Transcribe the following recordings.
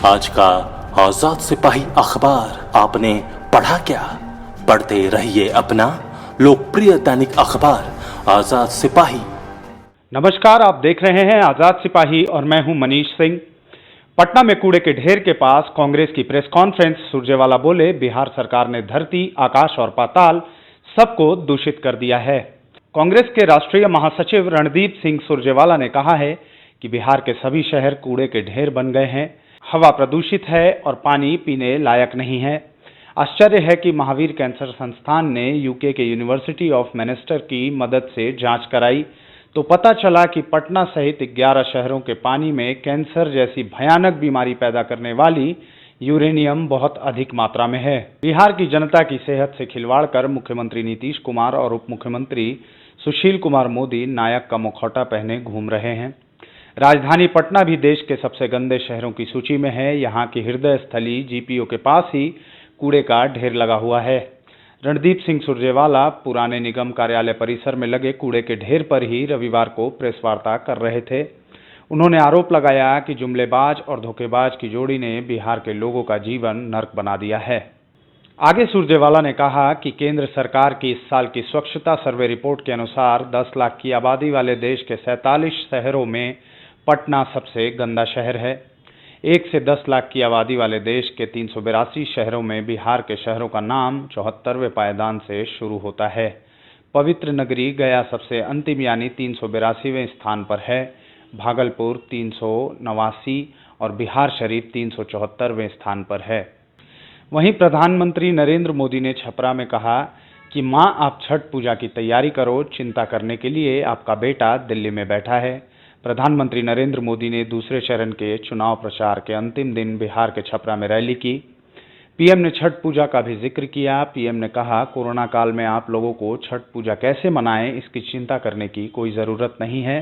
आज का आजाद सिपाही अखबार आपने पढ़ा क्या? पढ़ते रहिए अपना लोकप्रिय दैनिक अखबार आजाद सिपाही। नमस्कार, आप देख रहे हैं आजाद सिपाही और मैं हूं मनीष सिंह। पटना में कूड़े के ढेर के पास कांग्रेस की प्रेस कॉन्फ्रेंस। सुरजेवाला बोले, बिहार सरकार ने धरती, आकाश और पाताल सबको दूषित कर दिया है। कांग्रेस के राष्ट्रीय महासचिव रणदीप सिंह सुरजेवाला ने कहा है कि बिहार के सभी शहर कूड़े के ढेर बन गए हैं, हवा प्रदूषित है और पानी पीने लायक नहीं है। आश्चर्य है कि महावीर कैंसर संस्थान ने यूके के यूनिवर्सिटी ऑफ मैनचेस्टर की मदद से जांच कराई तो पता चला कि पटना सहित 11 शहरों के पानी में कैंसर जैसी भयानक बीमारी पैदा करने वाली यूरेनियम बहुत अधिक मात्रा में है। बिहार की जनता की सेहत से खिलवाड़ कर मुख्यमंत्री नीतीश कुमार और उप मुख्यमंत्री सुशील कुमार मोदी नायक का मुखौटा पहने घूम रहे हैं। राजधानी पटना भी देश के सबसे गंदे शहरों की सूची में है। यहाँ की हृदय स्थली जीपीओ के पास ही कूड़े का ढेर लगा हुआ है। रणदीप सिंह सुरजेवाला पुराने निगम कार्यालय परिसर में लगे कूड़े के ढेर पर ही रविवार को प्रेस वार्ता कर रहे थे। उन्होंने आरोप लगाया कि जुमलेबाज और धोखेबाज की जोड़ी ने बिहार के लोगों का जीवन नर्क बना दिया है। आगे सुरजेवाला ने कहा कि केंद्र सरकार की इस साल की स्वच्छता सर्वे रिपोर्ट के अनुसार 10 लाख की आबादी वाले देश के 47 शहरों में पटना सबसे गंदा शहर है। 1 से 10 लाख की आबादी वाले देश के 382 शहरों में बिहार के शहरों का नाम 74वें पायदान से शुरू होता है। पवित्र नगरी गया सबसे अंतिम यानी 382वें स्थान पर है। भागलपुर 389 और बिहार शरीफ 374वें स्थान पर है। वहीं प्रधानमंत्री नरेंद्र मोदी ने छपरा में कहा कि मां आप छठ पूजा की तैयारी करो, चिंता करने के लिए आपका बेटा दिल्ली में बैठा है। प्रधानमंत्री नरेंद्र मोदी ने दूसरे चरण के चुनाव प्रचार के अंतिम दिन बिहार के छपरा में रैली की। पीएम ने छठ पूजा का भी जिक्र किया। पीएम ने कहा, कोरोना काल में आप लोगों को छठ पूजा कैसे मनाएं इसकी चिंता करने की कोई ज़रूरत नहीं है।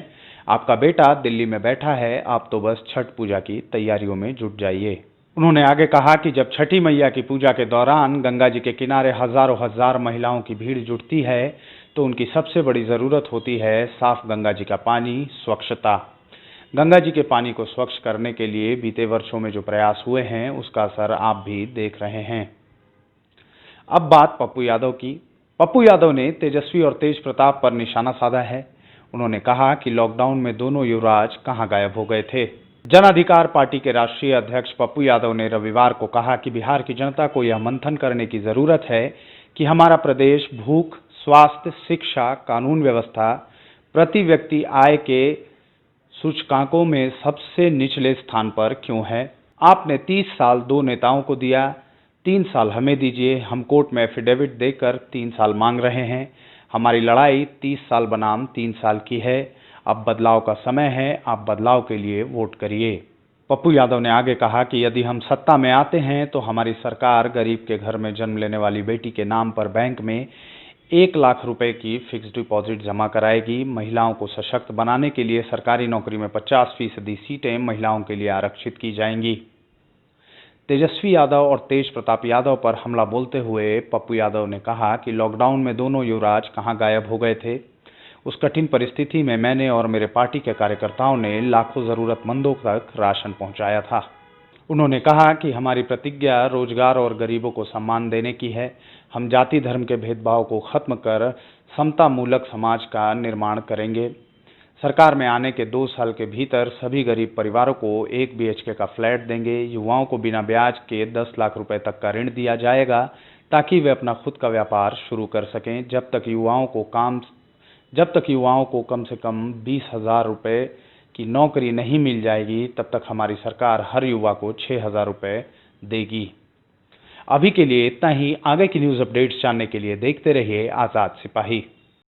आपका बेटा दिल्ली में बैठा है, आप तो बस छठ पूजा की तैयारियों में जुट जाइए। उन्होंने आगे कहा कि जब छठी मैया की पूजा के दौरान गंगा जी के किनारे हजारों हजार महिलाओं की भीड़ जुटती है तो उनकी सबसे बड़ी ज़रूरत होती है साफ गंगा जी का पानी, स्वच्छता। गंगा जी के पानी को स्वच्छ करने के लिए बीते वर्षों में जो प्रयास हुए हैं उसका असर आप भी देख रहे हैं। अब बात पप्पू यादव की। पप्पू यादव ने तेजस्वी और तेज प्रताप पर निशाना साधा है। उन्होंने कहा कि लॉकडाउन में दोनों युवराज कहां गायब हो गए थे। जन अधिकार पार्टी के राष्ट्रीय अध्यक्ष पप्पू यादव ने रविवार को कहा कि बिहार की जनता को यह मंथन करने की जरूरत है कि हमारा प्रदेश भूख, स्वास्थ्य, शिक्षा, कानून व्यवस्था, प्रति व्यक्ति आय के सूचकांकों में सबसे निचले स्थान पर क्यों है। आपने 30 साल 2 नेताओं को दिया, 3 साल हमें दीजिए। हम कोर्ट में एफिडेविट देकर 3 साल मांग रहे हैं। हमारी लड़ाई 30 साल बनाम 3 साल की है। अब बदलाव का समय है, आप बदलाव के लिए वोट करिए। पप्पू यादव ने आगे कहा कि यदि हम सत्ता में आते हैं तो हमारी सरकार गरीब के घर में जन्म लेने वाली बेटी के नाम पर बैंक में 1 लाख रुपए की फिक्स्ड डिपॉजिट जमा कराएगी। महिलाओं को सशक्त बनाने के लिए सरकारी नौकरी में 50% सीटें महिलाओं के लिए आरक्षित की जाएंगी। तेजस्वी यादव और तेज प्रताप यादव पर हमला बोलते हुए पप्पू यादव ने कहा कि लॉकडाउन में दोनों युवराज कहां गायब हो गए थे। उस कठिन परिस्थिति में मैंने और मेरे पार्टी के कार्यकर्ताओं ने लाखों जरूरतमंदों तक राशन पहुंचाया था। उन्होंने कहा कि हमारी प्रतिज्ञा रोजगार और गरीबों को सम्मान देने की है। हम जाति धर्म के भेदभाव को खत्म कर समता मूलक समाज का निर्माण करेंगे। सरकार में आने के 2 साल के भीतर सभी गरीब परिवारों को 1 BHK का फ्लैट देंगे। युवाओं को बिना ब्याज के 10 लाख रुपए तक का ऋण दिया जाएगा ताकि वे अपना खुद का व्यापार शुरू कर सकें। जब तक युवाओं को कम से कम 20,000 रुपए की नौकरी नहीं मिल जाएगी तब तक हमारी सरकार हर युवा को 6,000 रुपए देगी। अभी के लिए इतना ही। आगे की न्यूज़ अपडेट्स जानने के लिए देखते रहिए आज़ाद सिपाही।